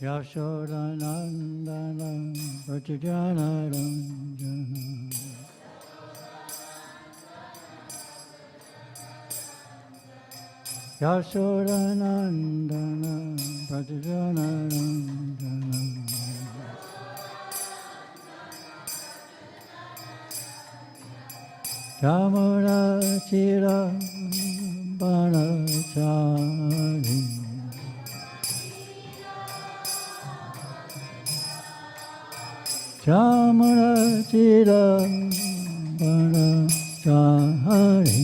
Yashodanandana Pratyajanaranjana Yashodanandana Pratyajanaranjana Jamuna Chira Bhanachari Jamuna Chira Bhanachari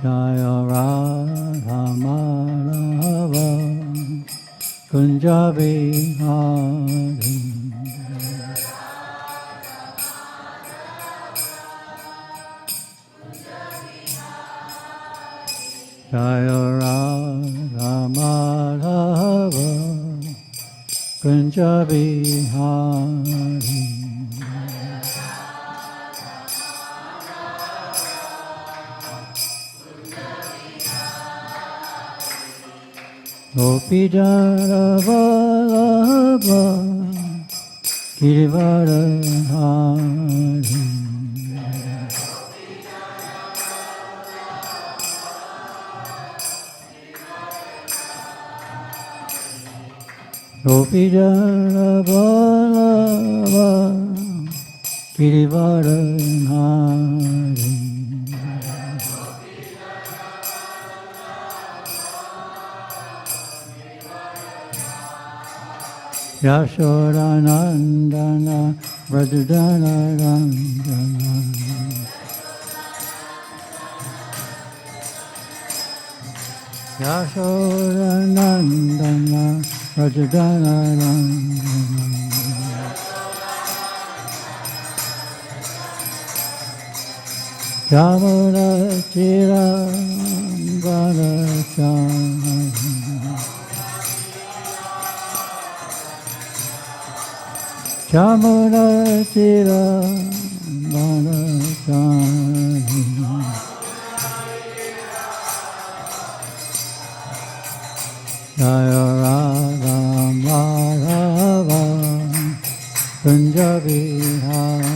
Jaya Radha Madhava Kunja Vihari Jaya Radha Madhava Kunja Vihari Gopi Jana Vallabha Girivardhari Gopi Jana Vallabha Girivardhari Yashodanandana Vrajadanaranjana Yashodanandana Vrajadanaranjana Jamuna Chira Bhanachari Jamuna Chira Bhanachari Jaya Radha Madhava Kunja Vihari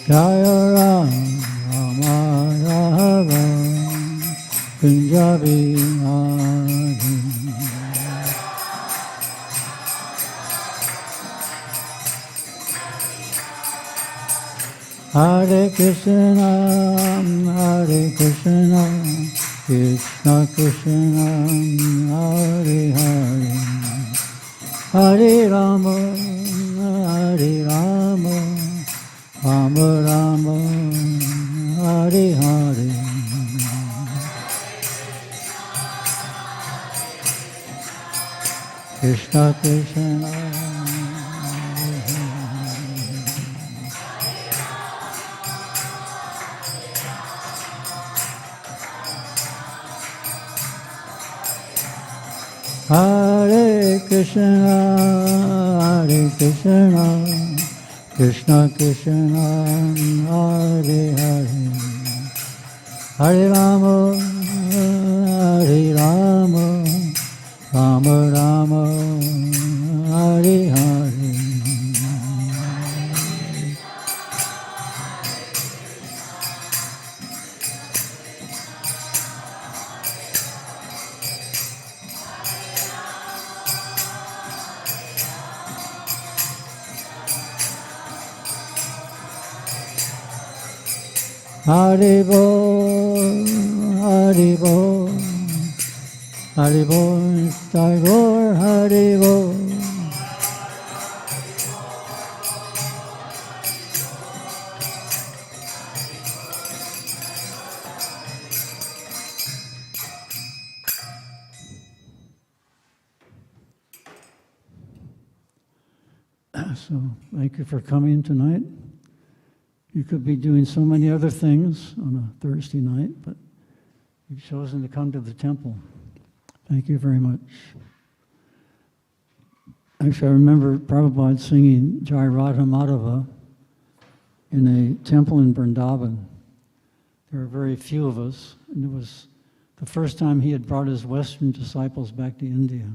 Jaya Radha Madhava Kunja Vihari Hare Krishna, Hare Krishna, Krishna Krishna, Hare Hare, Hare Rama, Hare Rama, Rama Rama, Hare Hare. Krishna Krishna Hare Krishna, Hare Krishna, Krishna Krishna, Hare Hare, Hare Rama, Hare Rama, Rama Rama, Hare Hare. Haribo, Haribo, Haribo, Tagore, Haribo. So, thank you for coming tonight. You could be doing so many other things on a Thursday night, but you've chosen to come to the temple. Thank you very much. Actually, I remember Prabhupada singing Jai Radha Madhava in a temple in Vrindavan. There were very few of us, and it was the first time he had brought his Western disciples back to India.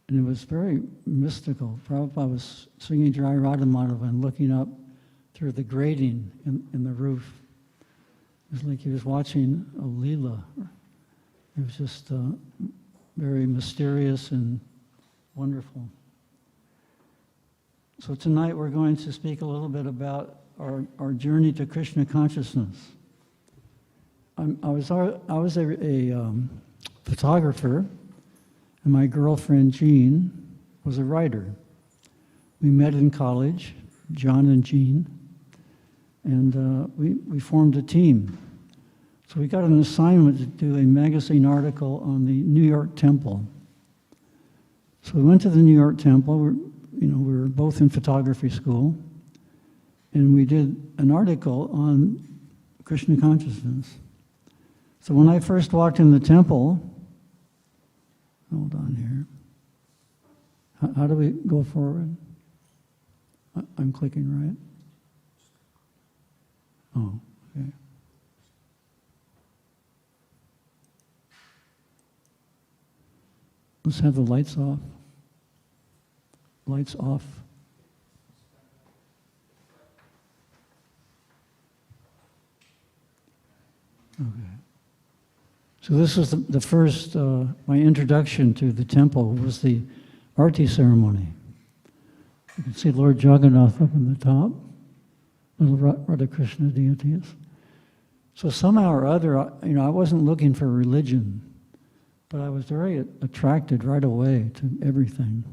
And it was very mystical. Prabhupada was singing Jai Radha Madhava and looking up through the grating in the roof. It was like he was watching a Leela. It was just very mysterious and wonderful. So tonight we're going to speak a little bit about our journey to Krishna consciousness. I was a photographer, and my girlfriend Jean was a writer. We met in college, John and Jean, and we formed a team. So we got an assignment to do a magazine article on the New York Temple. So we went to the New York Temple. We were both in photography school, and we did an article on Krishna consciousness. So when I first walked in the temple, hold on here. How do we go forward? I'm clicking right. Oh, okay. Let's have the lights off. Lights off. Okay. So this was the first, my introduction to the temple was the Arti ceremony. You can see Lord Jagannath up in the top, little Radha Krishna deities. So somehow or other, I wasn't looking for religion, but I was very attracted right away to everything.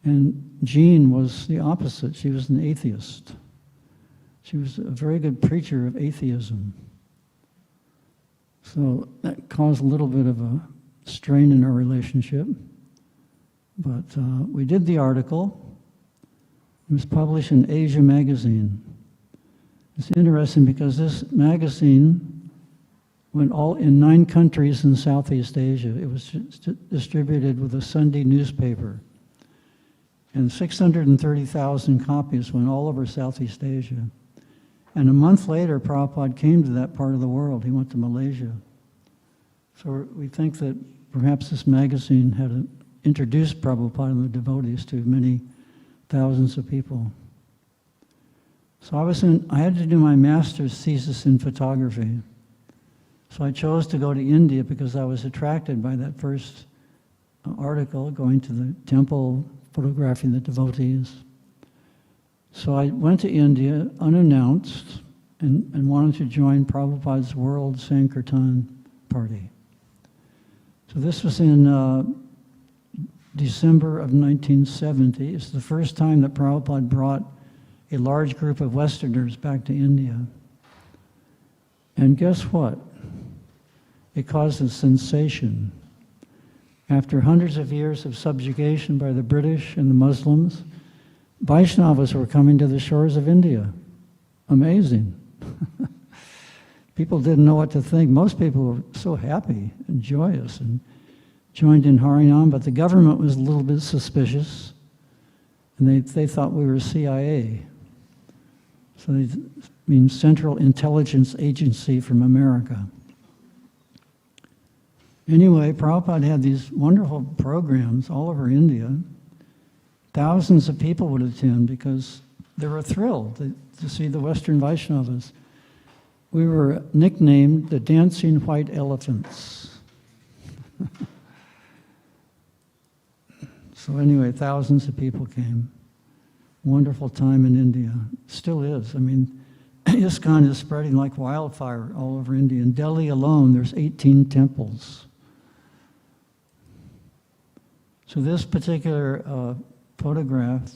And Jean was the opposite. She was an atheist. She was a very good preacher of atheism. So that caused a little bit of a strain in our relationship. But we did the article. It was published in Asia Magazine. It's interesting because this magazine went all in 9 countries in Southeast Asia. It was distributed with a Sunday newspaper. And 630,000 copies went all over Southeast Asia. And a month later, Prabhupada came to that part of the world. He went to Malaysia. So we think that perhaps this magazine had introduced Prabhupada and the devotees to many thousands of people. So I had to do my master's thesis in photography. So I chose to go to India because I was attracted by that first article, going to the temple, photographing the devotees. So I went to India unannounced and wanted to join Prabhupada's World Sankirtan Party. So this was in December of 1970. It's the first time that Prabhupada brought a large group of Westerners back to India. And guess what? It caused a sensation. After hundreds of years of subjugation by the British and the Muslims, Vaishnavas were coming to the shores of India. Amazing. People didn't know what to think. Most people were so happy and joyous and joined in Harinam, but the government was a little bit suspicious, and they thought we were CIA. So they mean Central Intelligence Agency from America. Anyway, Prabhupada had these wonderful programs all over India. Thousands of people would attend because they were thrilled to see the Western Vaishnavas. We were nicknamed the Dancing White Elephants. So anyway, thousands of people came. Wonderful time in India. Still is. I mean, ISKCON is spreading like wildfire all over India. In Delhi alone, there's 18 temples. So this particular photograph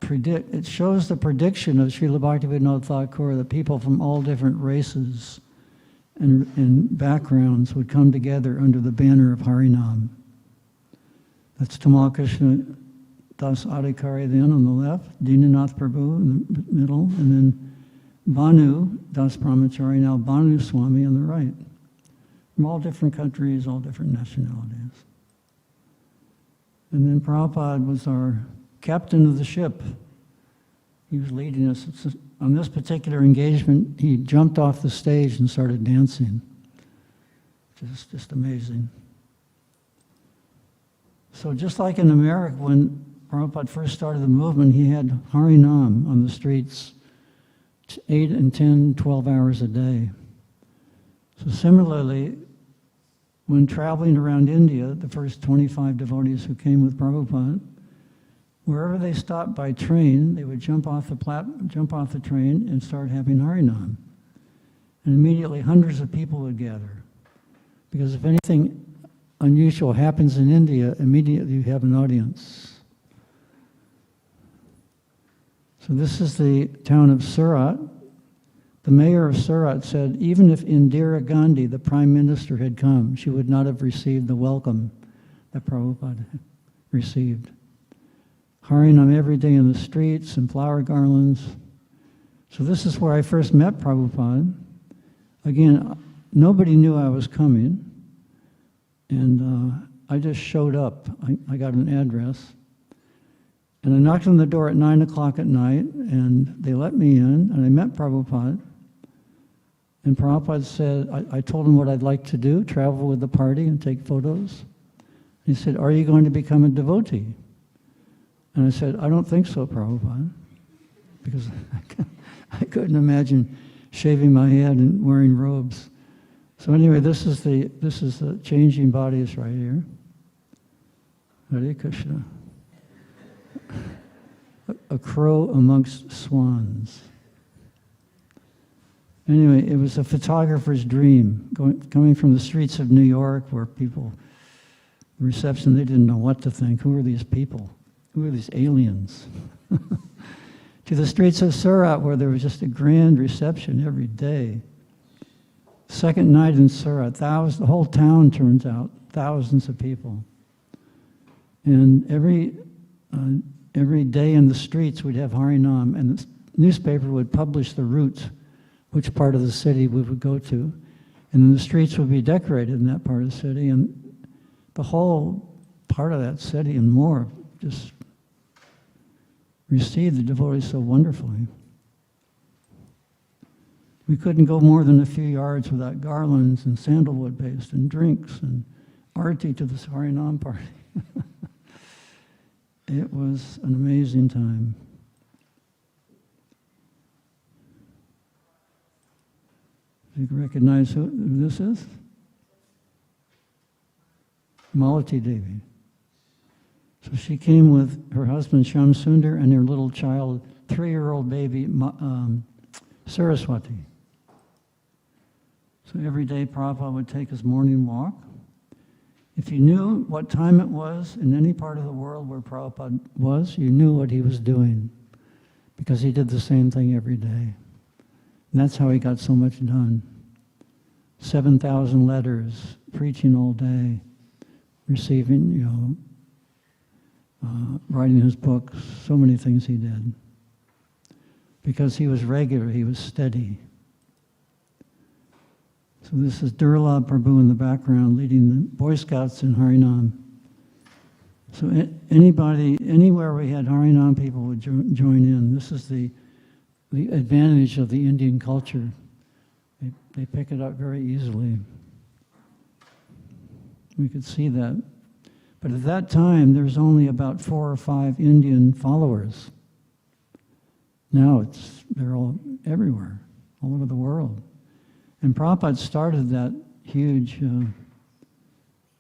it shows the prediction of Srila Bhaktivedanta Thakur that people from all different races and backgrounds would come together under the banner of Harinam. That's Tamal Krishna Das Adhikari then on the left, Dinanath Prabhu in the middle, and then Bhanu Das Brahmachari, now Bhanu Swami on the right. From all different countries, all different nationalities. And then Prabhupada was our captain of the ship. He was leading us. On this particular engagement, he jumped off the stage and started dancing. Just amazing. So just like in America, when Prabhupada first started the movement, he had Hare Nam on the streets 8 and 10, 12 hours a day. So similarly, when traveling around India, the first 25 devotees who came with Prabhupada, wherever they stopped by train, they would jump off the train and start having Hare Nam. And immediately hundreds of people would gather. Because if anything unusual happens in India, immediately you have an audience. So this is the town of Surat. The mayor of Surat said, even if Indira Gandhi, the prime minister, had come, she would not have received the welcome that Prabhupada received. Hare Nam every day in the streets and flower garlands. So this is where I first met Prabhupada. Again, nobody knew I was coming, and I just showed up. I got an address, and I knocked on the door at 9 o'clock at night, and they let me in, and I met Prabhupada. And Prabhupada said, I told him what I'd like to do, travel with the party and take photos. He said, are you going to become a devotee? And I said, I don't think so, Prabhupada, because I couldn't imagine shaving my head and wearing robes. So anyway, this is the changing bodies right here. Hare Krishna. A crow amongst swans. Anyway, it was a photographer's dream, coming from the streets of New York, where people, the reception, they didn't know what to think. Who are these people? Who are these aliens? To the streets of Surat, where there was just a grand reception every day. Second night in Surat, the whole town turns out, thousands of people. And every day in the streets we'd have Hare Nam, and the newspaper would publish the route, which part of the city we would go to. And then the streets would be decorated in that part of the city, and the whole part of that city and more just received the devotees so wonderfully. We couldn't go more than a few yards without garlands and sandalwood paste and drinks and arti to the Hare Nam party. It was an amazing time. You can recognize who this is? Malati Devi. So she came with her husband Shyam Sundar and their little child, 3-year-old baby, Saraswati. So every day Prabhupada would take his morning walk. If you knew what time it was in any part of the world where Prabhupada was, you knew what he was doing, because he did the same thing every day. And that's how he got so much done. 7,000 letters, preaching all day, receiving, writing his books, so many things he did. Because he was regular, he was steady. So this is Durlabh Prabhu in the background leading the Boy Scouts in Hare Nam. So anybody, anywhere we had Hare Nam, people would join in. This is the advantage of the Indian culture. They pick it up very easily. We could see that. But at that time, there's only about 4 or 5 Indian followers. Now they're all everywhere, all over the world. And Prabhupada started that huge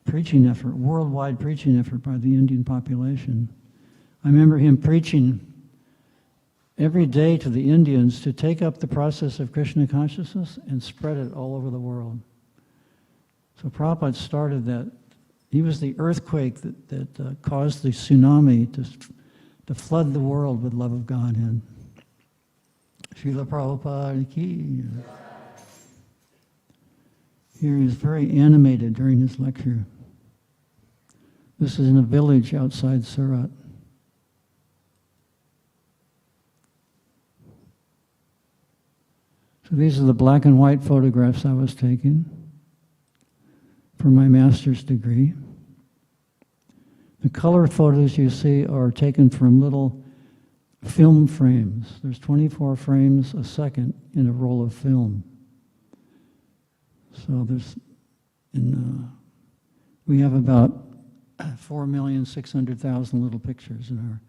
preaching effort, worldwide preaching effort by the Indian population. I remember him preaching every day to the Indians to take up the process of Krishna consciousness and spread it all over the world. So Prabhupada started that. He was the earthquake that caused the tsunami to flood the world with love of Godhead. Srila Prabhupada ki. Here he is very animated during his lecture. This is in a village outside Surat. So these are the black and white photographs I was taking for my master's degree. The color photos you see are taken from little film frames. There's 24 frames a second in a roll of film. So we have about 4,600,000 little pictures in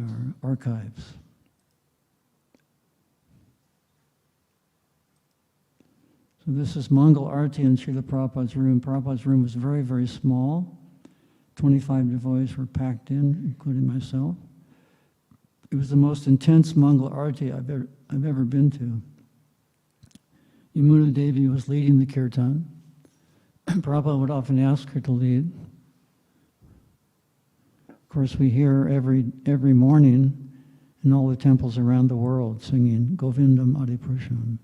our archives. So this is Mangal Arati in Srila Prabhupada's room. Prabhupada's room was very, very small. 25 devotees were packed in, including myself. It was the most intense Mangal Arati I've ever been to. Yamuna Devi was leading the kirtan. Prabhupada would often ask her to lead. Of course, we hear every morning in all the temples around the world singing Govindam Adipurusham,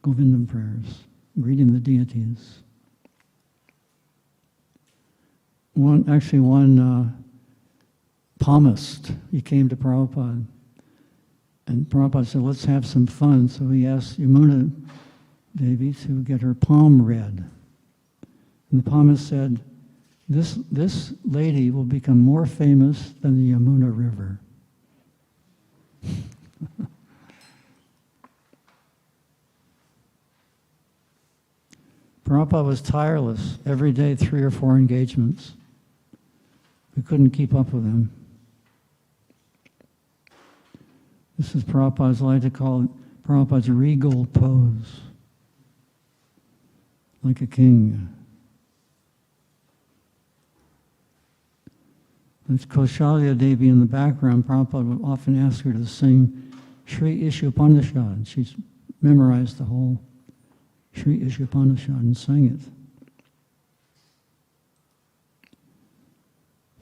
Govindam prayers, greeting the deities. One palmist, he came to Prabhupada, and Prabhupada said, let's have some fun. So he asked Yamuna Devi to get her palm read. And the palmist said, this lady will become more famous than the Yamuna River. Prabhupada was tireless, every day 3 or 4 engagements. We couldn't keep up with him. This is Prabhupada's, I like to call it Prabhupada's regal pose, like a king. There's Kaushalya Devi in the background. Prabhupada would often ask her to sing Sri Ishupanishad. She's memorized the whole Sri Ishupanishad and sang it.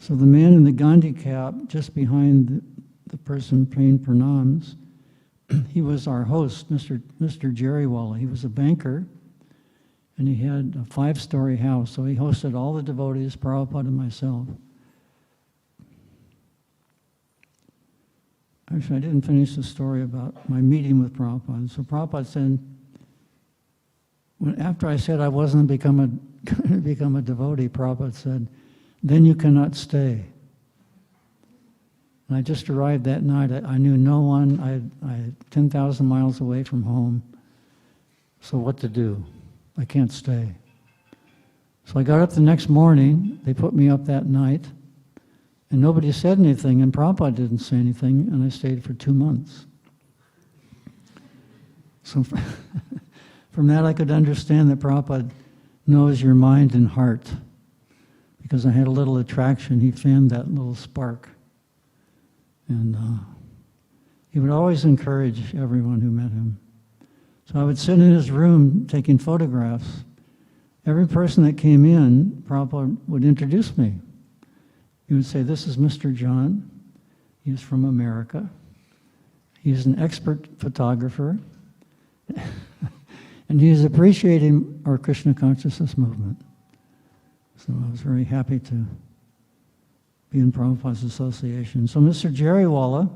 So the man in the Gandhi cap, just behind the person paying pranams, he was our host, Mr. Jariwala. He was a banker, and he had a 5-story house. So he hosted all the devotees, Prabhupada and myself. Actually, I didn't finish the story about my meeting with Prabhupada. So Prabhupada said, after I said I wasn't going to become a devotee, Prabhupada said, then you cannot stay. And I just arrived that night. I knew no one. I 10,000 miles away from home. So what to do? I can't stay. So I got up the next morning. They put me up that night. And nobody said anything, and Prabhupada didn't say anything, and I stayed for 2 months. So from that I could understand that Prabhupada knows your mind and heart. Because I had a little attraction, he fanned that little spark. And he would always encourage everyone who met him. So I would sit in his room taking photographs. Every person that came in, Prabhupada would introduce me. He would say, this is Mr. John. He's from America. He's an expert photographer. And he's appreciating our Krishna consciousness movement. So I was very happy to be in Prabhupada's association. So Mr. Jariwala,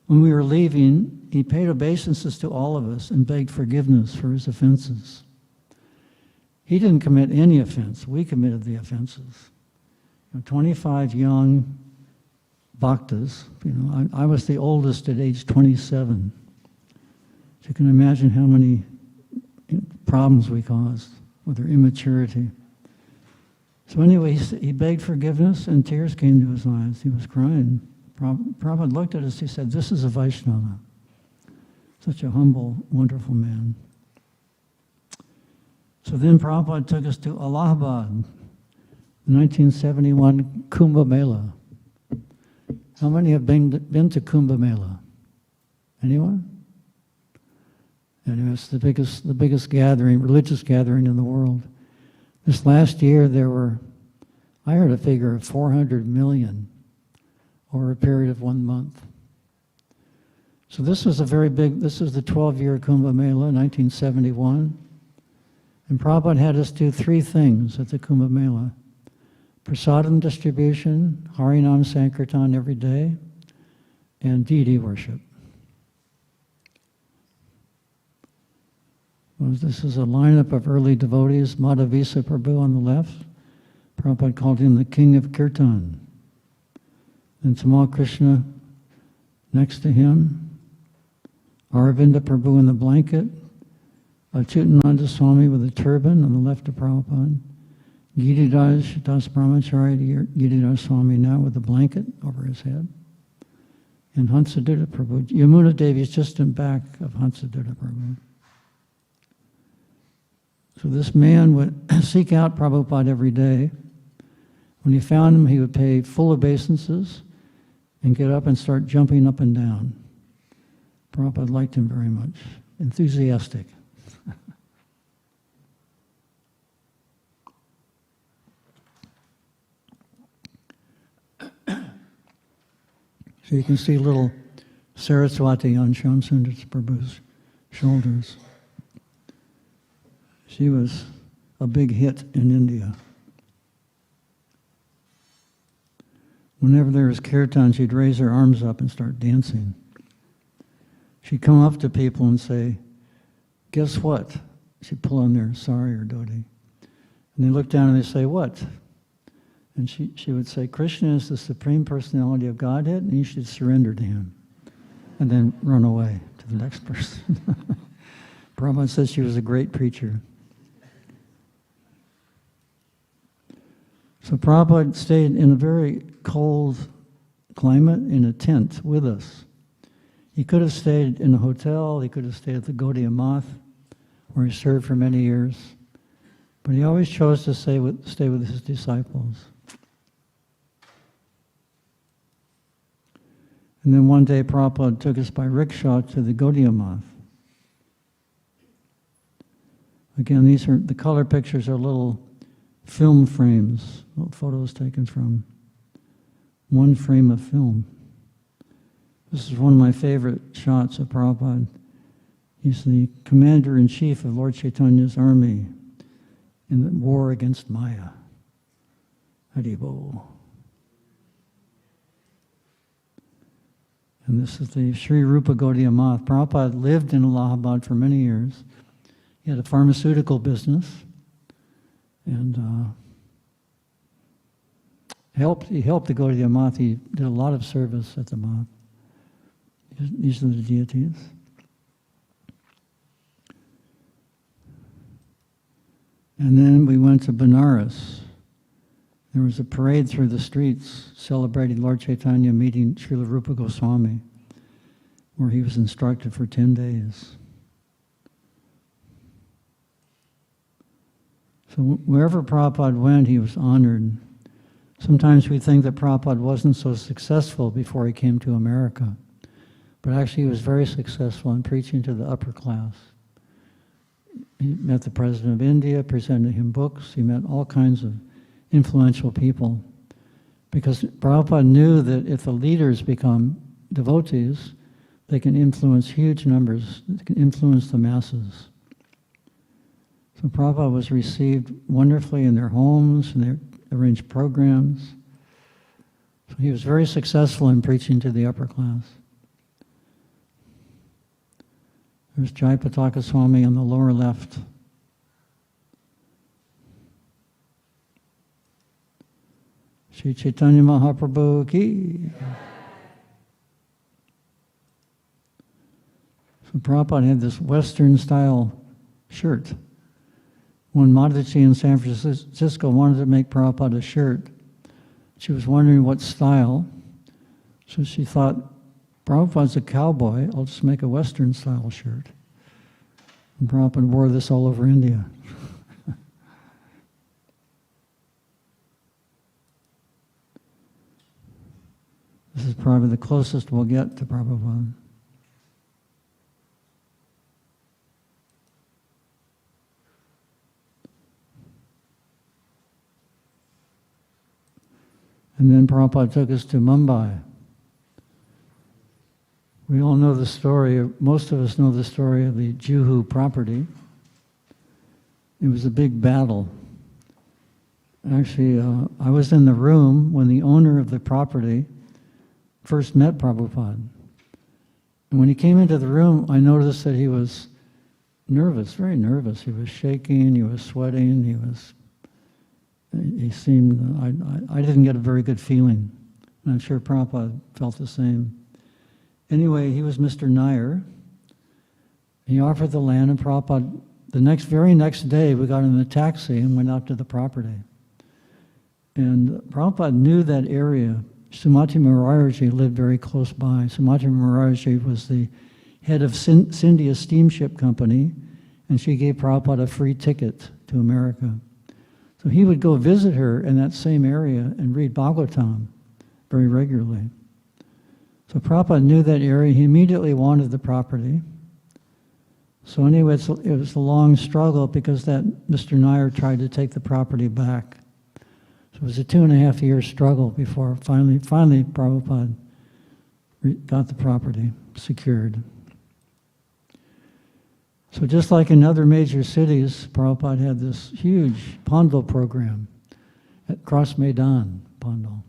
when we were leaving, he paid obeisances to all of us and begged forgiveness for his offenses. He didn't commit any offense. We committed the offenses. 25 young bhaktas. I was the oldest at age 27. So you can imagine how many problems we caused with our immaturity. So anyway, he begged forgiveness and tears came to his eyes. He was crying. Prabhupada looked at us, he said, this is a Vaishnava. Such a humble, wonderful man. So then Prabhupada took us to Allahabad, the 1971 Kumbh Mela. How many have been to Kumbh Mela? Anyone? And it's the biggest gathering, religious gathering in the world. This last year there were, I heard a figure of 400 million over a period of 1 month. So this was the 12-year Kumbh Mela, 1971. And Prabhupada had us do 3 things at the Kumbh Mela. Prasadam distribution, Harinam Sankirtan every day, and deity worship. Well, this is a lineup of early devotees, Madhavisa Prabhu on the left, Prabhupada called him the king of kirtan. And Tamal Krishna next to him, Aravinda Prabhu in the blanket, Achyutananda Swami with a turban on the left of Prabhupada, Giridhar Das Brahmacharya, Giridhar Swami now with a blanket over his head, and Hansadutta Prabhu. Yamuna Devi is just in back of Hansadutta Prabhu. So this man would seek out Prabhupada every day. When he found him, he would pay full obeisances and get up and start jumping up and down. Prabhupada liked him very much. Enthusiastic. So you can see little Saraswati on Shamsundar Prabhu's shoulders. She was a big hit in India. Whenever there was kirtan, she'd raise her arms up and start dancing. She'd come up to people and say, "Guess what?" She'd pull on their sari or dhoti. And they look down and they say, "What?" And she would say, "Krishna is the Supreme Personality of Godhead, and you should surrender to him." And then run away to the next person. Prabhupada says she was a great preacher. So Prabhupada stayed in a very cold climate in a tent with us. He could have stayed in a hotel, he could have stayed at the Gaudiya Math, where he served for many years, but he always chose to stay with his disciples. And then one day Prabhupada took us by rickshaw to the Gaudiya Math. Again, the color pictures are little film frames, little photos taken from one frame of film. This is one of my favorite shots of Prabhupada. He's the commander-in-chief of Lord Chaitanya's army in the war against Maya. Hare Bol. And this is the Sri Rupa Gaudiya Math. Prabhupada lived in Allahabad for many years. He had a pharmaceutical business, and he helped the Gaudiya Math. He did a lot of service at the Math. These are the deities. And then we went to Benares. There was a parade through the streets celebrating Lord Chaitanya meeting Srila Rupa Goswami, where he was instructed for 10 days. So wherever Prabhupada went, he was honored. Sometimes we think that Prabhupada wasn't so successful before he came to America, but actually he was very successful in preaching to the upper class. He met the President of India, presented him books, he met all kinds of influential people, because Prabhupada knew that if the leaders become devotees, they can influence huge numbers, they can influence the masses. So Prabhupada was received wonderfully in their homes, and they arranged programs. So he was very successful in preaching to the upper class. There's Jayapataka Swami on the lower left. Sri Chaitanya Mahaprabhu ki. So Prabhupada had this Western style shirt. When Mataji in San Francisco wanted to make Prabhupada a shirt, she was wondering what style. So she thought, Prabhupada's a cowboy, I'll just make a Western style shirt. And Prabhupada wore this all over India. This is probably the closest we'll get to Prabhupada. And then Prabhupada took us to Mumbai. We all know the story, most of us know the story of the Juhu property. It was a big battle. Actually, I was in the room when the owner of the property first met Prabhupada. And when he came into the room, I noticed that he was nervous, very nervous. He was shaking, he was sweating, he was he seemed, I didn't get a very good feeling. And I'm sure Prabhupada felt the same. Anyway, he was Mr. Nair. He offered the land, and Prabhupada, the very next day, we got in a taxi and went out to the property. And Prabhupada knew that area. Srimati Maharaji lived very close by. Srimati Maharaji was the head of Scindia Steamship Company, and she gave Prabhupada a free ticket to America. So he would go visit her in that same area and read Bhagavatam very regularly. So Prabhupada knew that area. He immediately wanted the property. So anyway, it was a long struggle because that Mr. Nair tried to take the property back. So it was a 2.5-year struggle before finally Prabhupada got the property secured. So just like in other major cities, Prabhupada had this huge Pandal program at Cross Maidan, Pandal.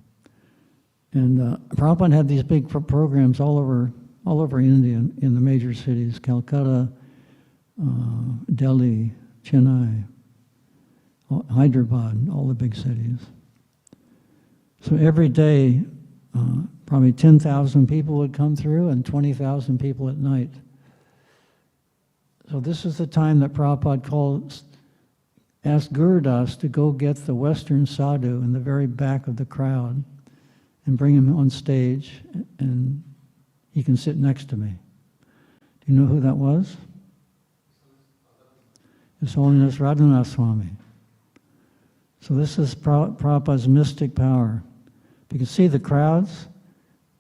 And Prabhupada had these big programs all over India, in the major cities, Calcutta, Delhi, Chennai, Hyderabad, all the big cities. So every day, probably 10,000 people would come through and 20,000 people at night. So this is the time that Prabhupada asked Gurudas to go get the Western sadhu in the very back of the crowd and bring him on stage, and he can sit next to me. Do you know who that was? His Holiness Radhanath Swami. So this is Prabhupada's mystic power. You can see the crowds,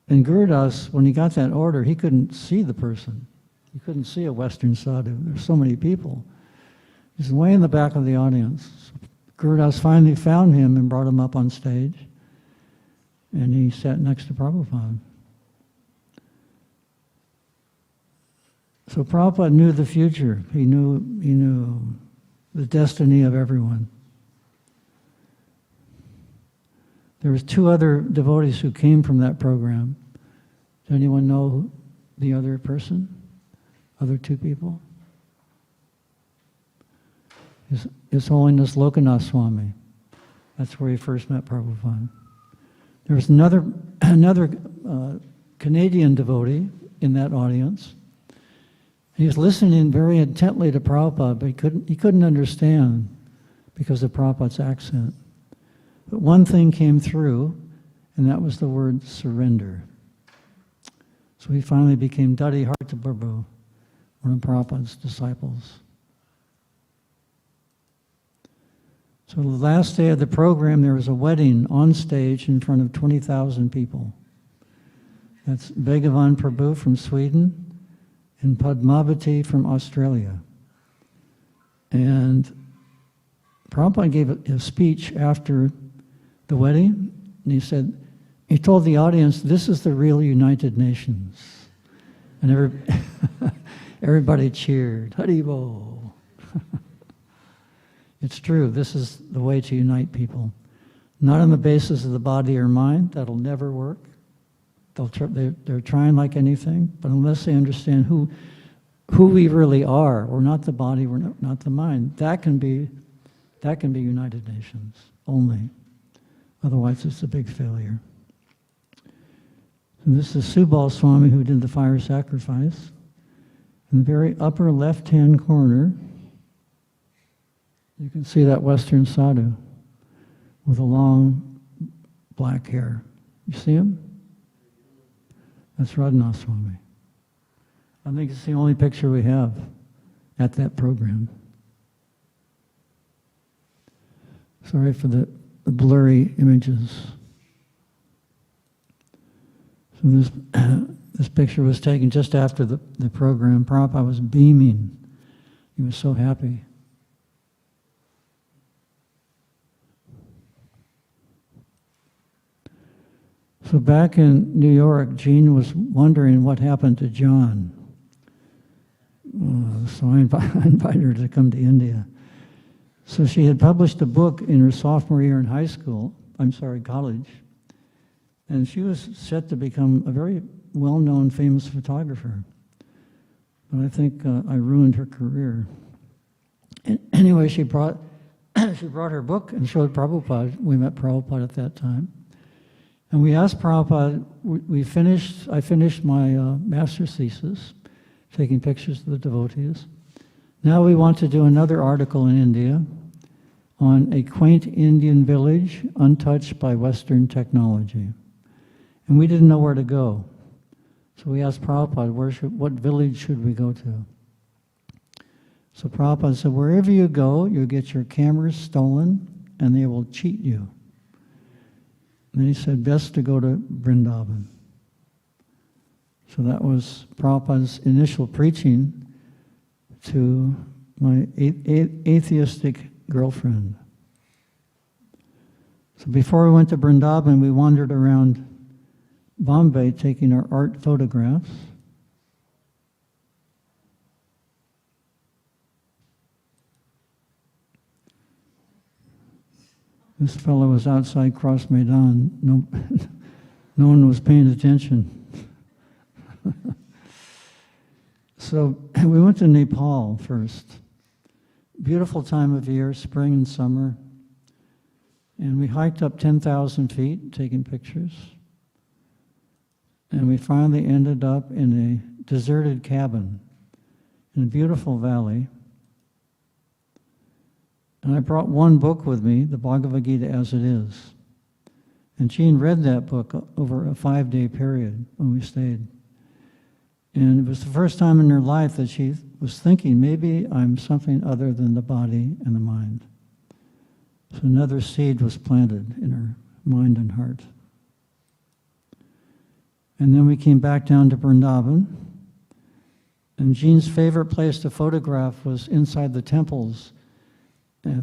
and Gurudas, when he got that order, he couldn't see the person. He couldn't see a Western sadhu. There's so many people. He's way in the back of the audience. Gurudas finally found him and brought him up on stage, and he sat next to Prabhupada. So Prabhupada knew the future. He knew the destiny of everyone. There was 2 other devotees who came from that program. Does anyone know the other person? Other 2 people? His Holiness Lokanath Swami. That's where he first met Prabhupada. There was another Canadian devotee in that audience. He was listening very intently to Prabhupada, but he couldn't understand because of Prabhupada's accent. But one thing came through, and that was the word surrender. So he finally became Dadi Harta Prabhu, one of Prabhupada's disciples. So the last day of the program, there was a wedding on stage in front of 20,000 people. That's Bhagavan Prabhu from Sweden and Padmavati from Australia. And Prabhupada gave a speech after the wedding, and he told the audience, this is the real United Nations. And everybody cheered, Haribo. It's true, this is the way to unite people. Not on the basis of the body or mind, that'll never work. They're trying like anything, but unless they understand who we really are, we're not the body, we're not the mind, that can be United Nations only. Otherwise, it's a big failure. And this is Subal Swami, who did the fire sacrifice. In the very upper left-hand corner, you can see that Western sadhu with a long black hair. You see him? That's Radhanath Swami. I think it's the only picture we have at that program. Sorry for the blurry images. So this picture was taken just after the program. Prabhupada was beaming. He was so happy. So back in New York, Jean was wondering what happened to John. So I invited her to come to India. So she had published a book in her sophomore year in college. And she was set to become a very well-known, famous photographer. But I think I ruined her career. And anyway, she brought she brought her book and showed Prabhupada. We met Prabhupada at that time. And we asked Prabhupada, I finished my master's thesis, taking pictures of the devotees. Now we want to do another article in India on a quaint Indian village untouched by Western technology. And we didn't know where to go. So we asked Prabhupada, what village should we go to? So Prabhupada said, wherever you go, you'll get your cameras stolen and they will cheat you. And then he said, best to go to Vrindavan. So that was Prabhupada's initial preaching to my atheistic girlfriend. So before we went to Vrindavan, we wandered around Bombay taking our art photographs. This fellow was outside Cross Maidan. No one was paying attention. So we went to Nepal first. Beautiful time of year, spring and summer. And we hiked up 10,000 feet, taking pictures. And we finally ended up in a deserted cabin in a beautiful valley. And I brought one book with me, the Bhagavad Gita as it is. And Jean read that book over a 5-day period when we stayed. And it was the first time in her life that she was thinking, maybe I'm something other than the body and the mind. So another seed was planted in her mind and heart. And then we came back down to Vrindavan. And Jean's favorite place to photograph was inside the temples,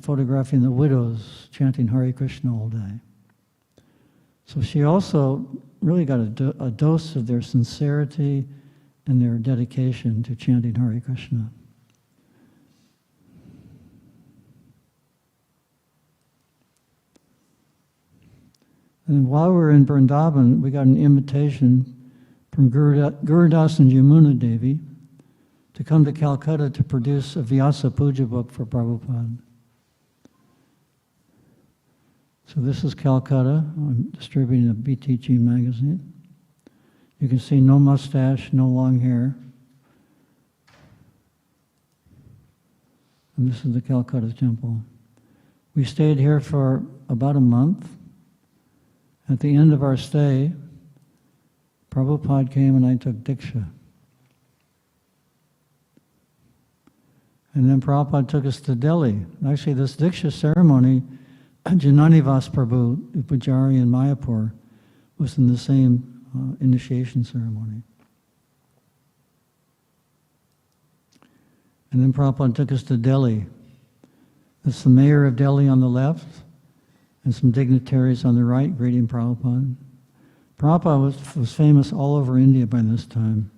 photographing the widows chanting Hare Krishna all day. So she also really got a dose of their sincerity and their dedication to chanting Hare Krishna. And while we were in Vrindavan, we got an invitation from Gurudas and Yamuna Devi to come to Calcutta to produce a Vyasa Puja book for Prabhupada. So this is Calcutta. I'm distributing a BTG magazine. You can see no mustache, no long hair. And this is the Calcutta temple. We stayed here for about a month. At the end of our stay, Prabhupada came and I took Diksha. And then Prabhupada took us to Delhi. Actually, this Diksha ceremony, Jananivas Prabhu, Upajari in Mayapur, was in the same initiation ceremony. And then Prabhupada took us to Delhi. That's the mayor of Delhi on the left, and some dignitaries on the right greeting Prabhupada. Prabhupada was famous all over India by this time.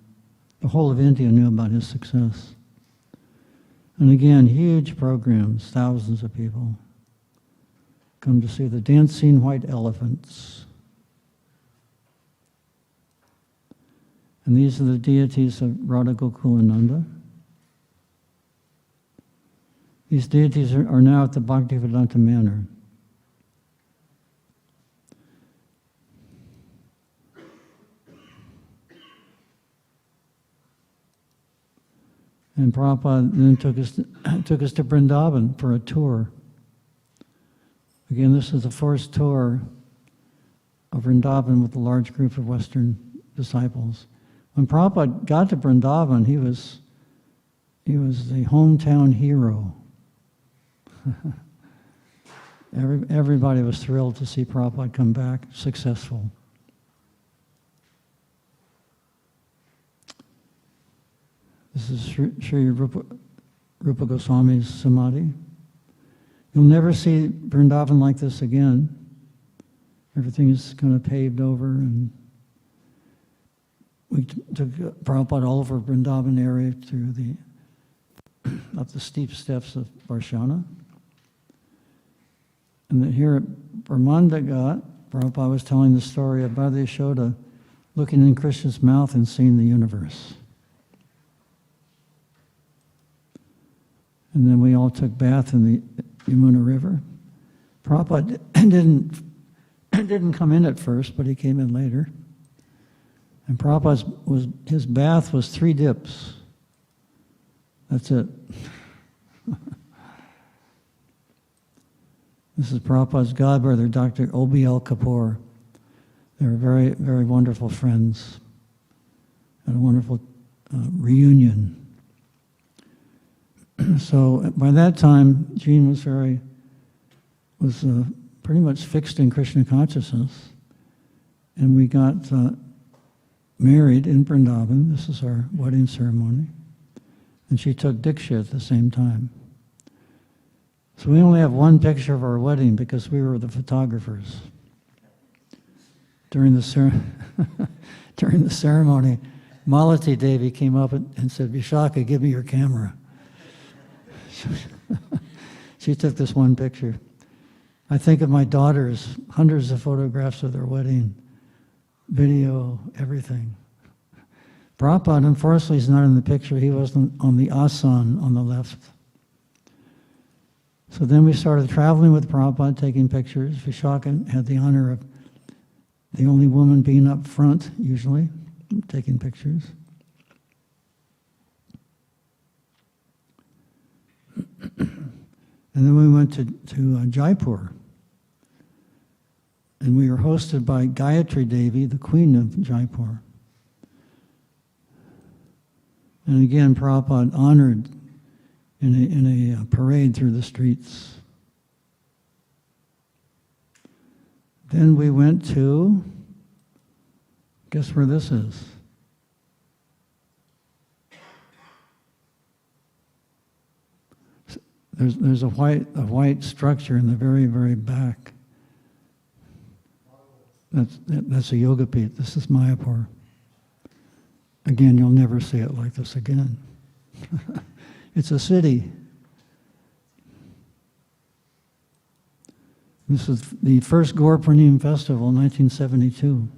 The whole of India knew about his success. And again, huge programs, thousands of people come to see the dancing white elephants. And these are the deities of Radha Gokulananda. These deities are now at the Bhaktivedanta Manor. And Prabhupada then took us to Vrindavan for a tour. Again, this is the first tour of Vrindavan with a large group of Western disciples. When Prabhupada got to Vrindavan, he was the hometown hero. Everybody was thrilled to see Prabhupada come back successful. This is Sri Rupa Goswami's Samadhi. You'll never see Vrindavan like this again. Everything is kind of paved over, and we took Prabhupada all over Vrindavan area through up the steep steps of Varshana. And then here at Brahmanda Ghat, Prabhupada was telling the story of Bhadra Yashoda looking in Krishna's mouth and seeing the universe. And then we all took bath in Yamuna River. Prabhupada didn't come in at first, but he came in later. And his bath was 3 dips. That's it. This is Prabhupada's godbrother, Dr. O.B.L. Kapoor. They were very, very wonderful friends. Had a wonderful reunion. So by that time, Jean was pretty much fixed in Krishna consciousness, and we got married in Vrindavan. This is our wedding ceremony, and she took Diksha at the same time. So we only have one picture of our wedding because we were the photographers. During the ceremony, Malati Devi came up and said, "Vishaka, give me your camera." She took this one picture. I think of my daughters, hundreds of photographs of their wedding, video, everything. Prabhupada, unfortunately, is not in the picture. He wasn't on the asan on the left. So then we started traveling with Prabhupada, taking pictures. Vishaka had the honor of the only woman being up front, usually, taking pictures. And then we went to Jaipur. And we were hosted by Gayatri Devi, the queen of Jaipur. And again, Prabhupada honored in a parade through the streets. Then we went to, guess where this is? There's a white structure in the very, very back. That's a yoga pit. This is Mayapur. Again, you'll never see it like this again. It's a city. This is the first Gaur Purnim festival, 1972.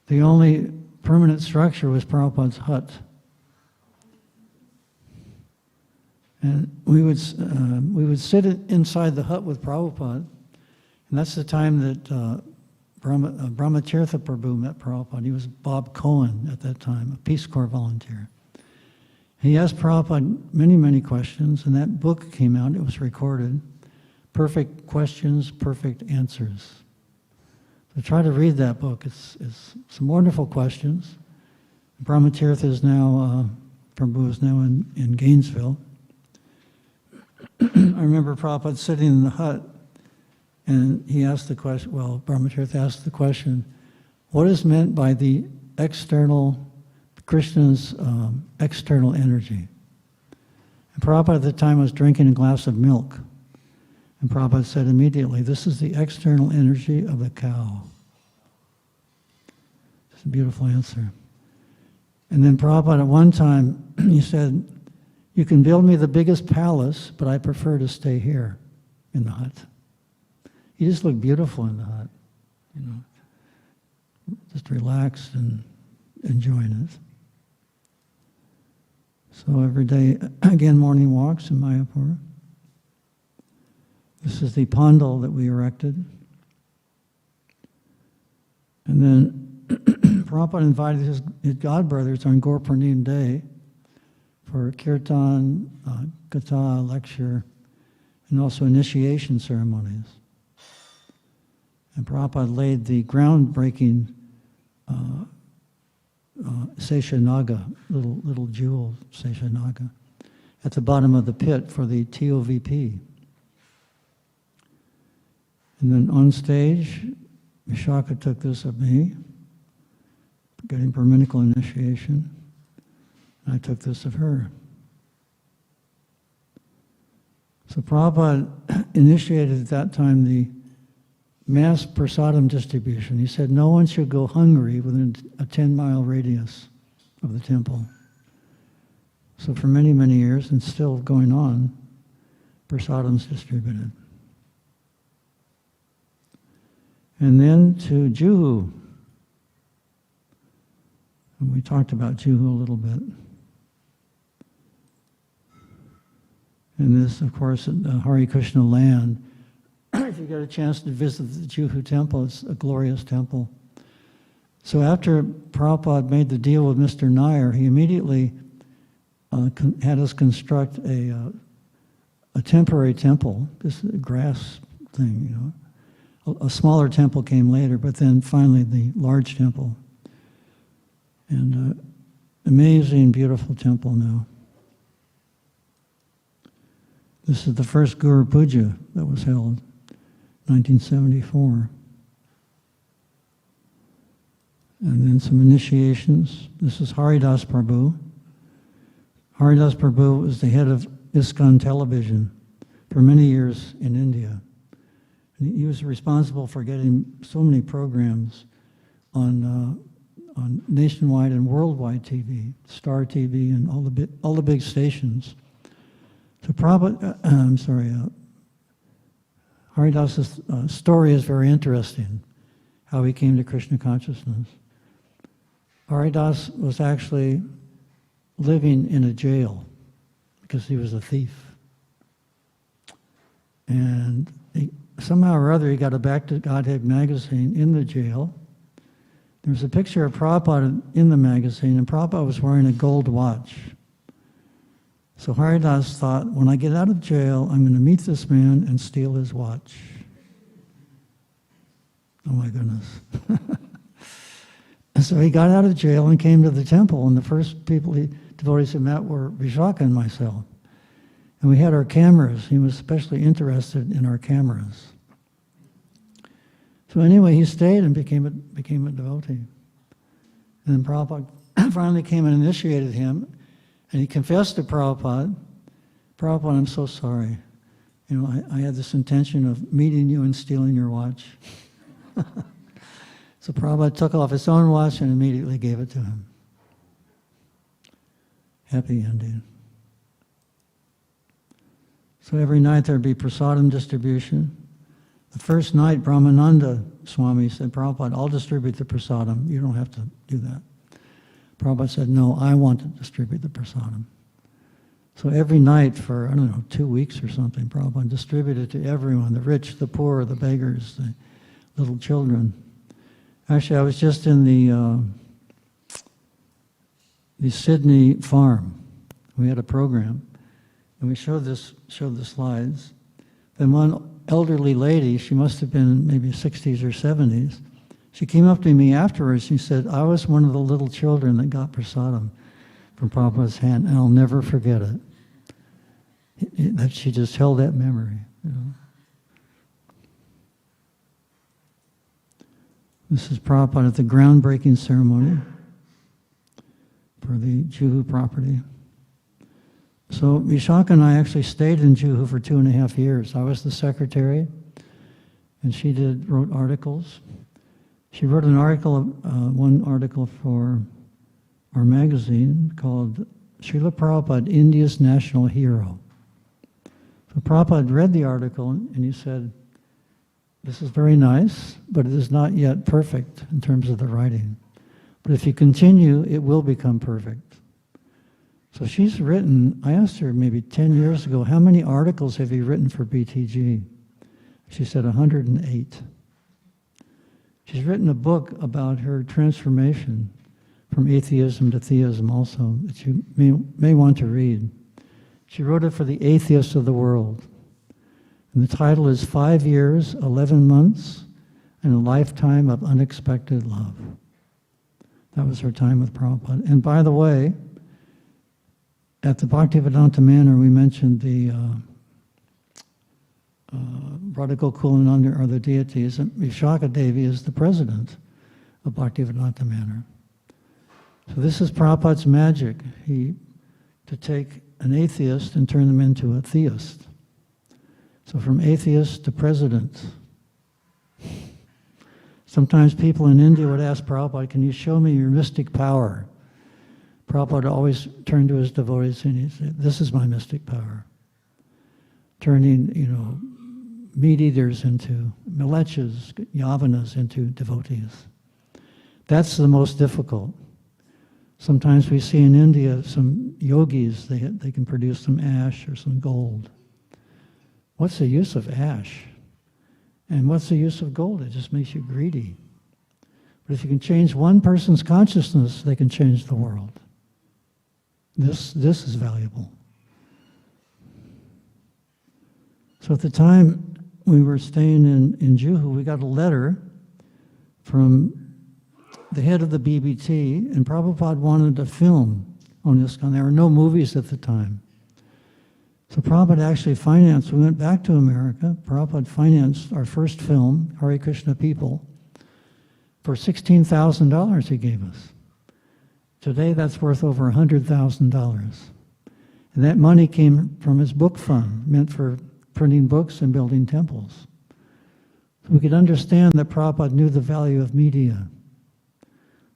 The only permanent structure was Prabhupada's hut. And we would sit inside the hut with Prabhupada, and that's the time that Brahmatirtha Prabhu met Prabhupada. He was Bob Cohen at that time, a Peace Corps volunteer. He asked Prabhupada many, many questions, and that book came out. It was recorded. Perfect Questions, Perfect Answers. So try to read that book. It's some wonderful questions. Brahmatirtha is now, Prabhu is now in Gainesville. I remember Prabhupada sitting in the hut, and he asked the question, Brahmatirtha asked the question, what is meant by the Krishna's external energy? And Prabhupada at the time was drinking a glass of milk. And Prabhupada said immediately, this is the external energy of the cow. It's a beautiful answer. And then Prabhupada at one time, he said, you can build me the biggest palace, but I prefer to stay here in the hut. He just looked beautiful in the hut, just relaxed and enjoying it. So every day, again, morning walks in Mayapur. This is the pandal that we erected. And then Prabhupada invited his godbrothers on Gaur Purnim Day for kirtan, katha, lecture, and also initiation ceremonies. And Prabhupada laid the groundbreaking Seshanaga, little jewel Seshanaga, at the bottom of the pit for the TOVP. And then on stage, Vishaka took this of me, getting Brahminical initiation. And I took this of her. So Prabhupada initiated at that time the mass prasadam distribution. He said no one should go hungry within a 10-mile radius of the temple. So for many, many years, and still going on, prasadam's distributed. And then to Juhu. And we talked about Juhu a little bit. And this, of course, Hare Krishna land. If you get a chance to visit the Juhu temple, it's a glorious temple. So after Prabhupada made the deal with Mr. Nair, he immediately had us construct a temporary temple, just a grass thing, you know. A smaller temple came later, but then finally the large temple. And amazing, beautiful temple now. This is the first Guru Puja that was held, 1974. And then some initiations. This is Haridas Prabhu. Haridas Prabhu was the head of ISKCON Television for many years in India. And he was responsible for getting so many programs on nationwide and worldwide TV, Star TV, and all the big stations. So Haridas's story is very interesting, how he came to Krishna consciousness. Haridas was actually living in a jail because he was a thief. And somehow or other, he got a Back to Godhead magazine in the jail. There was a picture of Prabhupada in the magazine, and Prabhupada was wearing a gold watch. So Haridas thought, when I get out of jail, I'm going to meet this man and steal his watch. Oh my goodness. And so he got out of jail and came to the temple, and the first devotees he met were Vishaka and myself. And we had our cameras. He was especially interested in our cameras. So anyway, he stayed and became a devotee. And then Prabhupada finally came and initiated him, and he confessed to Prabhupada, "Prabhupada, I'm so sorry. You know, I had this intention of meeting you and stealing your watch." So Prabhupada took off his own watch and immediately gave it to him. Happy ending. So every night there'd be prasadam distribution. The first night, Brahmananda Swami said, "Prabhupada, I'll distribute the prasadam. You don't have to do that." Prabhupada said, "No, I want to distribute the prasadam." So every night for, 2 weeks or something, Prabhupada distributed to everyone, the rich, the poor, the beggars, the little children. Actually, I was just in the Sydney farm. We had a program, and we showed the slides. Then one elderly lady, she must have been maybe 60s or 70s, she came up to me afterwards and she said, "I was one of the little children that got prasadam from Prabhupada's hand, and I'll never forget it." That she just held that memory, you know. This is Prabhupada at the groundbreaking ceremony for the Juhu property. So Vishaka and I actually stayed in Juhu for 2.5 years. I was the secretary, and she wrote articles. She wrote one article for our magazine called Srila Prabhupada, India's National Hero. So Prabhupada read the article and he said, "This is very nice, but it is not yet perfect in terms of the writing. But if you continue, it will become perfect." So she's written, I asked her maybe 10 years ago, "How many articles have you written for BTG?" She said 108. She's written a book about her transformation from atheism to theism also, that you may want to read. She wrote it for the atheists of the world. And the title is 5 years, 11 months, and a lifetime of unexpected love. That was her time with Prabhupada. And by the way, at the Bhaktivedanta Manor, we mentioned the Radha Gokulananda are the deities, and Vishaka Devi is the president of Bhaktivedanta Manor. So this is Prabhupada's magic, to take an atheist and turn them into a theist. So from atheist to president. Sometimes people in India would ask Prabhupada, "Can you show me your mystic power?" Prabhupada always turned to his devotees and he said, "This is my mystic power." Turning, meat eaters into milechas, yavanas into devotees. That's the most difficult. Sometimes we see in India some yogis, they can produce some ash or some gold. What's the use of ash? And what's the use of gold? It just makes you greedy. But if you can change one person's consciousness, they can change the world. This is valuable. So at the time we were staying in Juhu, we got a letter from the head of the BBT, and Prabhupada wanted a film on ISKCON. There were no movies at the time. So Prabhupada actually financed, we went back to America, Prabhupada financed our first film, Hare Krishna People, for $16,000 he gave us. Today that's worth over $100,000. And that money came from his book fund, meant for printing books and building temples. So we could understand that Prabhupada knew the value of media.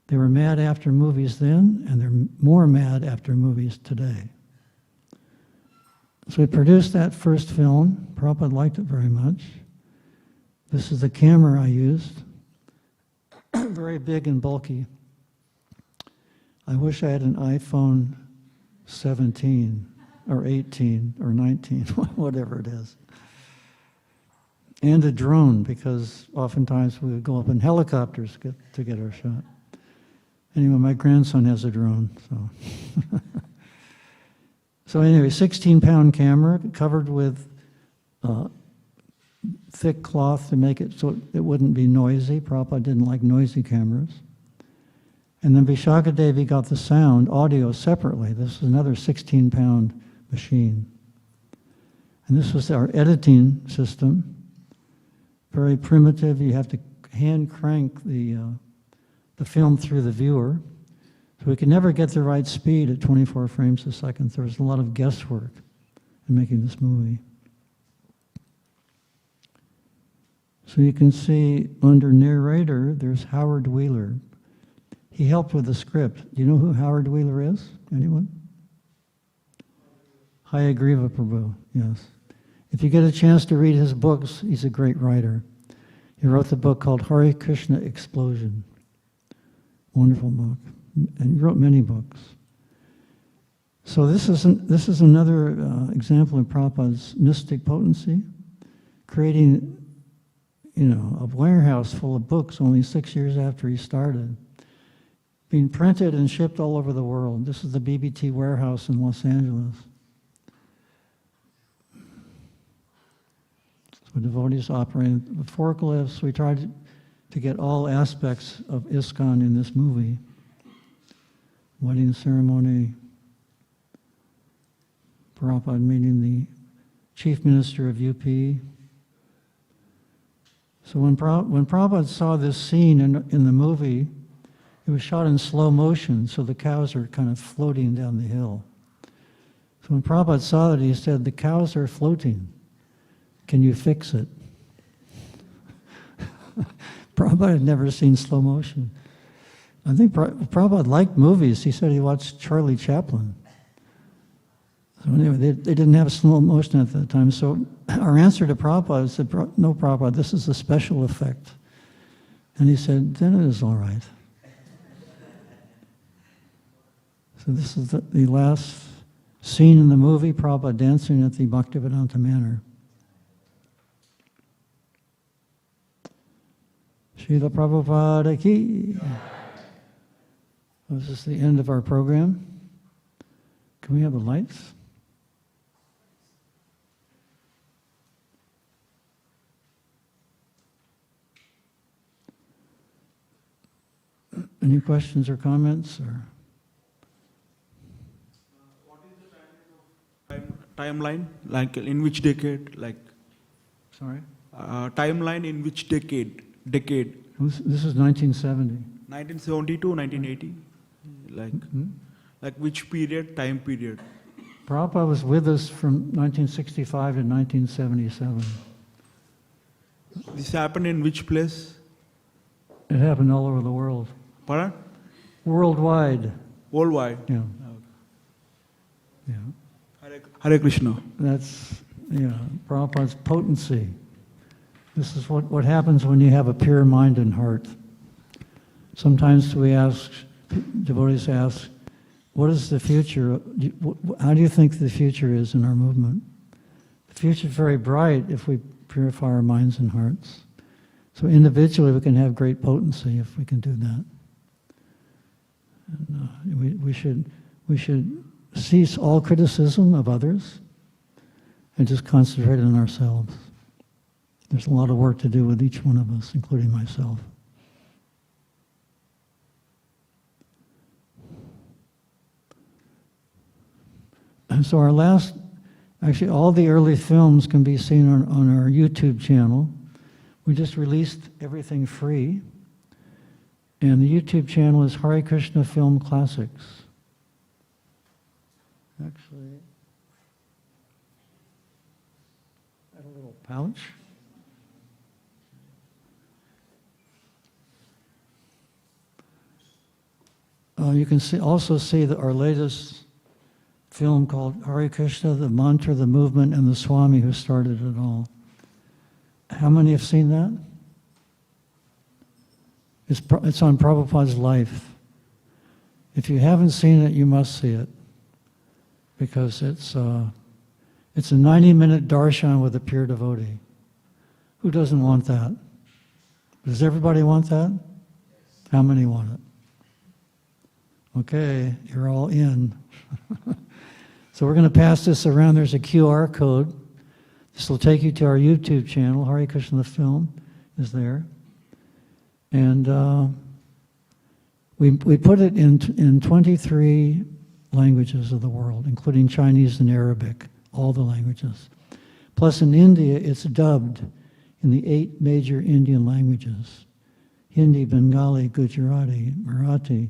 They were mad after movies then, and they're more mad after movies today. So we produced that first film. Prabhupada liked it very much. This is the camera I used. Very big and bulky. I wish I had an iPhone 17 or 18 or 19, whatever it is. And a drone, because oftentimes we would go up in helicopters to get our shot. Anyway, my grandson has a drone, so. So anyway, 16-pound camera covered with thick cloth to make it so it wouldn't be noisy. Prabhupada didn't like noisy cameras. And then Vishakadevi got the sound, audio separately. This is another 16-pound machine. And this was our editing system. Very primitive. You have to hand crank the film through the viewer. So we could never get the right speed at 24 frames a second. There was a lot of guesswork in making this movie. So you can see under narrator, there's Howard Wheeler. He helped with the script. Do you know who Howard Wheeler is? Anyone? Hayagriva Prabhu, yes. If you get a chance to read his books, he's a great writer. He wrote the book called Hare Krishna Explosion. Wonderful book. And he wrote many books. So this is another example of Prabhupada's mystic potency, creating, a warehouse full of books only 6 years after he started, being printed and shipped all over the world. This is the BBT warehouse in Los Angeles. So devotees operating the forklifts. We tried to get all aspects of ISKCON in this movie. Wedding ceremony, Prabhupada meeting the chief minister of UP. So when Prabhupada saw this scene in the movie, it was shot in slow motion, so the cows are kind of floating down the hill. So when Prabhupada saw that, he said, "The cows are floating. Can you fix it?" Prabhupada had never seen slow motion. I think Prabhupada liked movies. He said he watched Charlie Chaplin. So anyway, they didn't have slow motion at that time. So our answer to Prabhupada said, "No, Prabhupada, this is a special effect." And he said, "Then it is all right." So this is the last scene in the movie, Prabhupada dancing at the Bhaktivedanta Manor. Srila Prabhupada ki. This is the end of our program. Can we have the lights? Any questions or comments? Or what is the timeline? Like in which decade? Sorry? Timeline in which decade? This is 1970. 1970 to 1980? Like which period, time period? Prabhupada was with us from 1965 to 1977. This happened in which place? It happened all over the world. Pardon? Worldwide. Worldwide? Yeah. Okay. Yeah. Hare Krishna. That's, Prabhupada's potency. This is what happens when you have a pure mind and heart. Sometimes we ask devotees ask, what is the future? How do you think the future is in our movement? The future is very bright if we purify our minds and hearts. So individually we can have great potency if we can do that. And, we should cease all criticism of others and just concentrate on ourselves. There's a lot of work to do with each one of us, including myself. And so actually all the early films can be seen on our YouTube channel. We just released everything free. And the YouTube channel is Hare Krishna Film Classics. Actually, got a little pouch. You can also see our latest film called Hare Krishna, the mantra, the movement, and the Swami who started it all. How many have seen that? It's on Prabhupada's life. If you haven't seen it, you must see it, because it's a 90-minute darshan with a pure devotee. Who doesn't want that? Does everybody want that? How many want it? Okay, you're all in. So we're going to pass this around. There's a QR code. This will take you to our YouTube channel. Hare Krishna the Film is there. And we put it in 23 languages of the world, including Chinese and Arabic, all the languages. Plus in India, it's dubbed in the 8 major Indian languages: Hindi, Bengali, Gujarati, Marathi,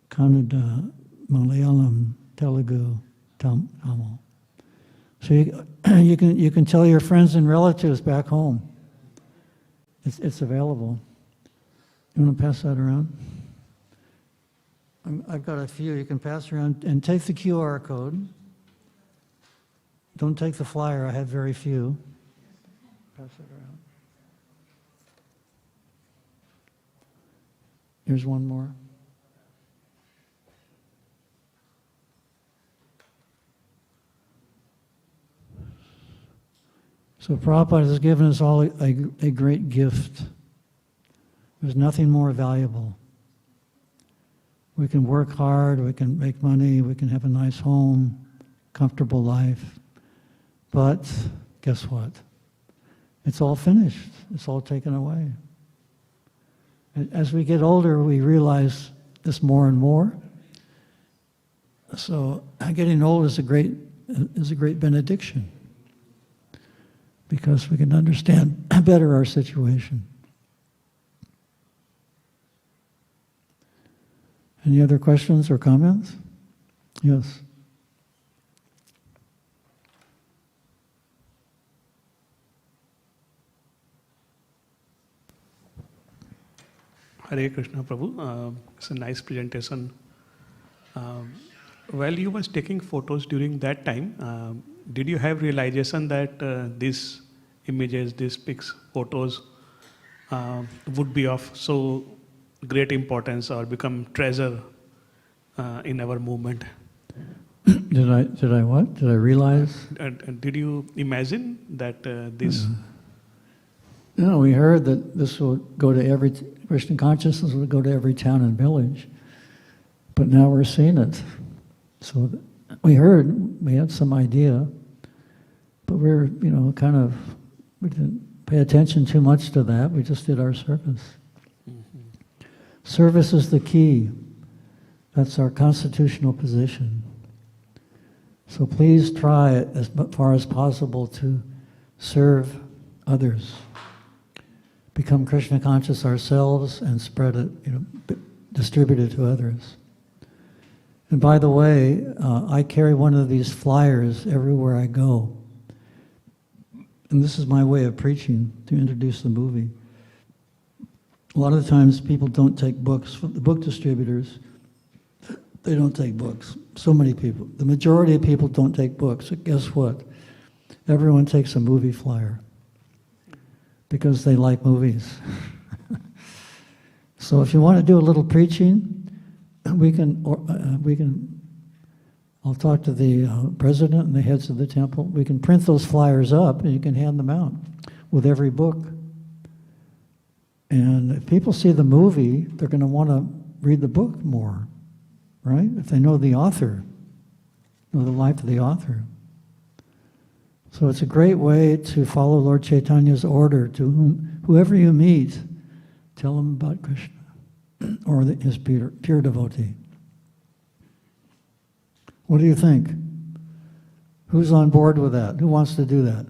Kannada, Malayalam, Telugu, Tamil. So you can tell your friends and relatives back home. It's available. You want to pass that around? I've got a few. You can pass around and take the QR code. Don't take the flyer. I have very few. Pass it around. Here's one more. So Prabhupada has given us all a great gift. There's nothing more valuable. We can work hard, we can make money, we can have a nice home, comfortable life. But guess what? It's all finished. It's all taken away. As we get older, we realize this more and more. So getting old is a great benediction, because we can understand better our situation. Any other questions or comments? Yes. Hare Krishna, Prabhu. It's a nice presentation. While you was taking photos during that time, did you have realization that these images, these pics, photos would be of so great importance or become treasure in our movement? Did I what? Did I realize? Did you imagine that this? No, we heard that this will go to every Krishna consciousness will go to every town and village, but now we're seeing it. So we had some idea, but we didn't pay attention too much to that. We just did our service. Mm-hmm. Service is the key. That's our constitutional position. So please try as far as possible to serve others. Become Krishna conscious ourselves and spread it, distribute it to others. And by the way, I carry one of these flyers everywhere I go. And this is my way of preaching, to introduce the movie. A lot of times people don't take books. The book distributors, they don't take books. So many people. The majority of people don't take books. But guess what? Everyone takes a movie flyer, because they like movies. So if you want to do a little preaching, we can, I'll talk to the president and the heads of the temple. We can print those flyers up and you can hand them out with every book. And if people see the movie, they're going to want to read the book more, right? If they know the author, know the life of the author. So it's a great way to follow Lord Chaitanya's order to whoever you meet, tell them about Krishna or his pure devotee. What do you think? Who's on board with that? Who wants to do that?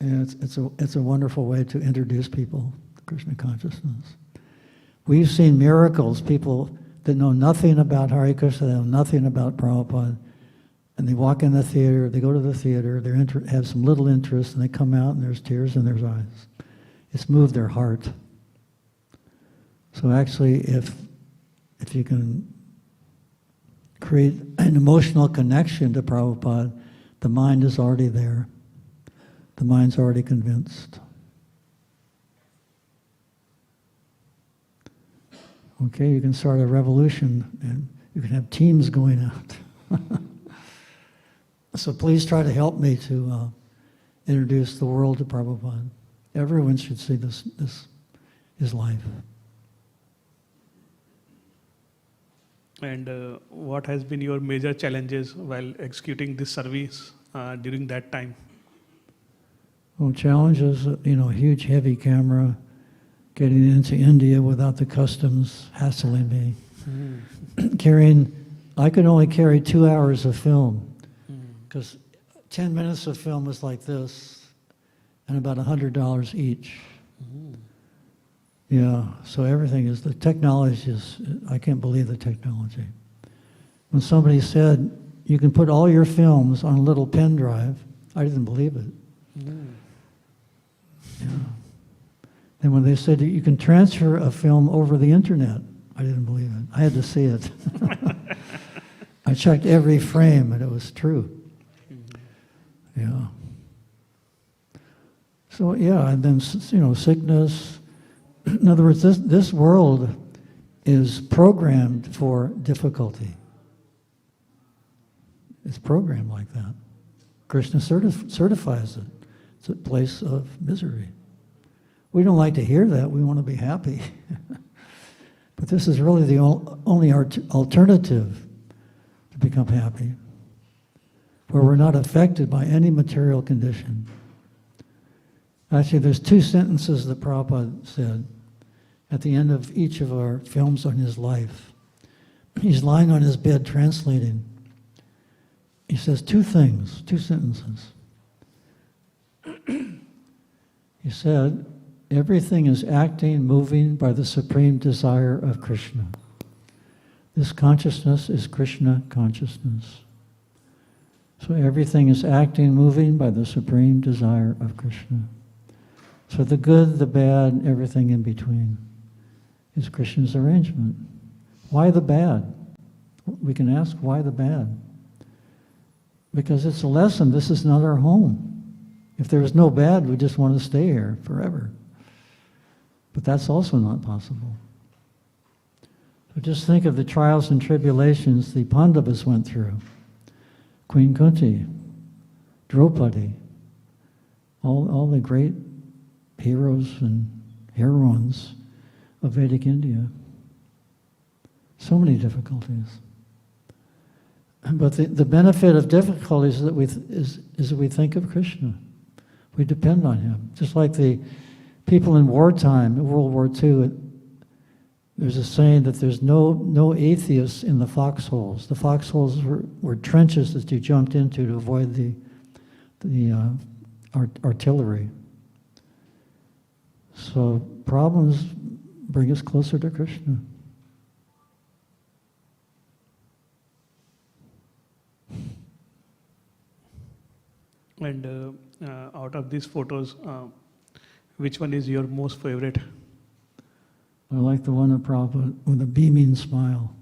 And it's a wonderful way to introduce people to Krishna consciousness. We've seen miracles, people that know nothing about Hare Krishna, they know nothing about Prabhupada, and they walk in the theater, they go to the theater, they have some little interest, and they come out and there's tears in their eyes. It's moved their heart. So actually, if you can create an emotional connection to Prabhupada, the mind is already there. The mind's already convinced. Okay, you can start a revolution and you can have teams going out. So please try to help me to introduce the world to Prabhupada. Everyone should see this his life. And what has been your major challenges while executing this service during that time? Well, challenges, huge heavy camera, getting into India without the customs hassling me. I could only carry 2 hours of film, because 10 minutes of film is like this, and about $100 each. Yeah, so the technology I can't believe the technology. When somebody said, you can put all your films on a little pen drive, I didn't believe it. Yeah. And when they said you can transfer a film over the internet, I didn't believe it. I had to see it. I checked every frame and it was true. Yeah. So yeah, and then sickness. In other words, this world is programmed for difficulty. It's programmed like that. Krishna certifies it. It's a place of misery. We don't like to hear that. We want to be happy. But this is really the only alternative to become happy, where we're not affected by any material condition. Actually, there's 2 sentences that Prabhupada said at the end of each of our films on his life. He's lying on his bed translating. He says 2 things, 2 sentences. He said, everything is acting, moving by the supreme desire of Krishna. This consciousness is Krishna consciousness. So everything is acting, moving by the supreme desire of Krishna. So the good, the bad, everything in between is Krishna's arrangement. Why the bad? We can ask, why the bad? Because it's a lesson. This is not our home. If there was no bad, we just want to stay here forever. But that's also not possible. So just think of the trials and tribulations the Pandavas went through. Queen Kunti, Draupadi, all the great heroes and heroines of Vedic India. So many difficulties. But the benefit of difficulties is that we think of Krishna. We depend on him. Just like the people in wartime, in World War II, there's a saying that there's no atheists in the foxholes. The foxholes were trenches that you jumped into to avoid the artillery. So problems bring us closer to Krishna. And out of these photos, which one is your most favorite? I like the one of Prabhupada with a beaming smile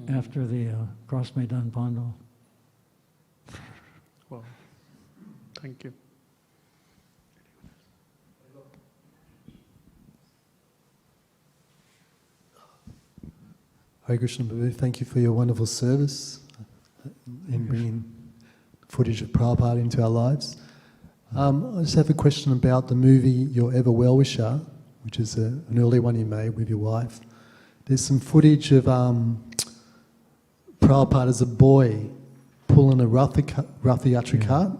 after the Cross Maidan Pandal. Wow. Thank you. Hare Krishna, Prabhu. Thank you for your wonderful service in bringing footage of Prabhupada into our lives. I just have a question about the movie Your Ever Well-Wisher, which is an early one you made with your wife. There's some footage of Prabhupada as a boy pulling a Rath-Yatra cart,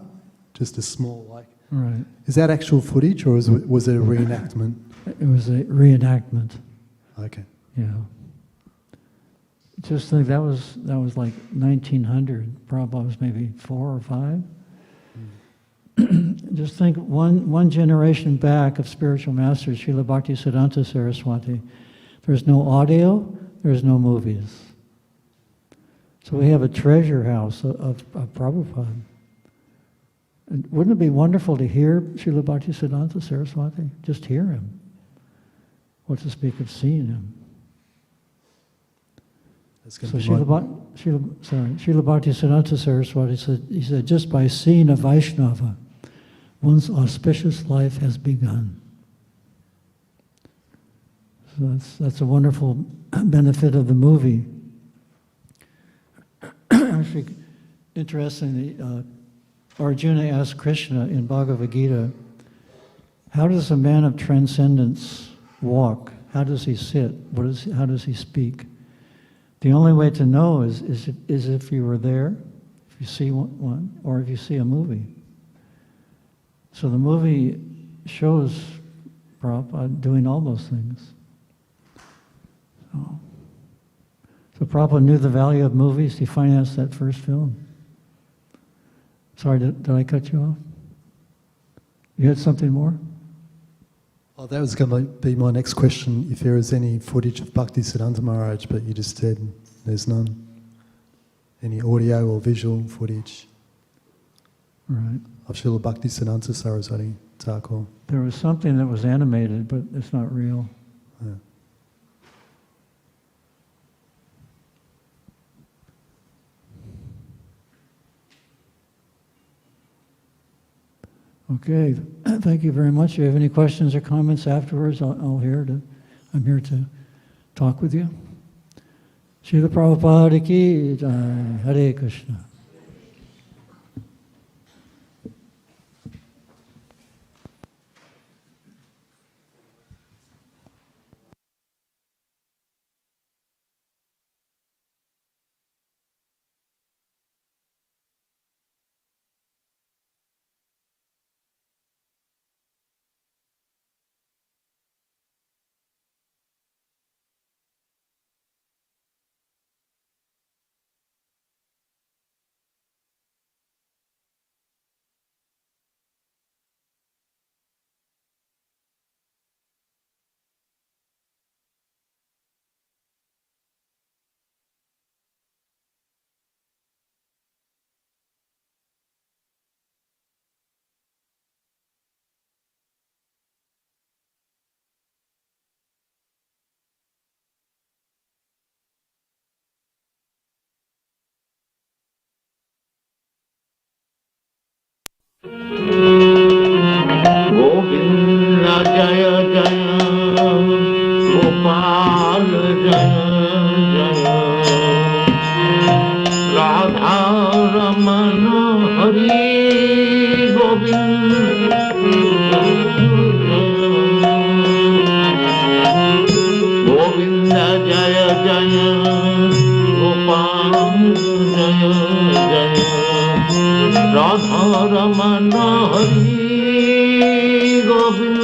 just a small, like... Right. Is that actual footage, or was it a reenactment? It was a reenactment. Okay. Yeah. Just think that was like 1900. Prabhupada was maybe 4 or 5. Just think one generation back of spiritual masters, Srila Bhaktivedanta Saraswati. There's no audio, there's no movies. So we have a treasure house of Prabhupada. And wouldn't it be wonderful to hear Srila Bhaktivedanta Saraswati? Just hear him. What to speak of seeing him. So Srila Bhaktivedanta Saraswati said, just by seeing a Vaishnava, one's auspicious life has begun. So that's a wonderful benefit of the movie. Actually, interestingly, Arjuna asked Krishna in Bhagavad Gita, how does a man of transcendence walk? How does he sit? How does he speak? The only way to know is if you were there, if you see one, or if you see a movie. So the movie shows Prabhupada doing all those things. So Prabhupada knew the value of movies. He financed that first film. Sorry, did I cut you off? You had something more? Oh, that was going to be my next question, if there is any footage of Bhaktisiddhanta Maharaj, but you just said there's none. Any audio or visual footage? Right. Of Srila Bhaktisiddhanta Saraswati Thakur. There was something that was animated, but it's not real. Yeah. Okay, thank you very much. If you have any questions or comments afterwards, I'm here to talk with you. Srila Prabhupada ki jai. Hare Krishna. Govinda Jaya Jaya Gopal Jaya Jaya Radha Ramana Hari Govinda Govinda Jaya Jaya Gopal Jaya Jaya Radha Ramana Hari Govinda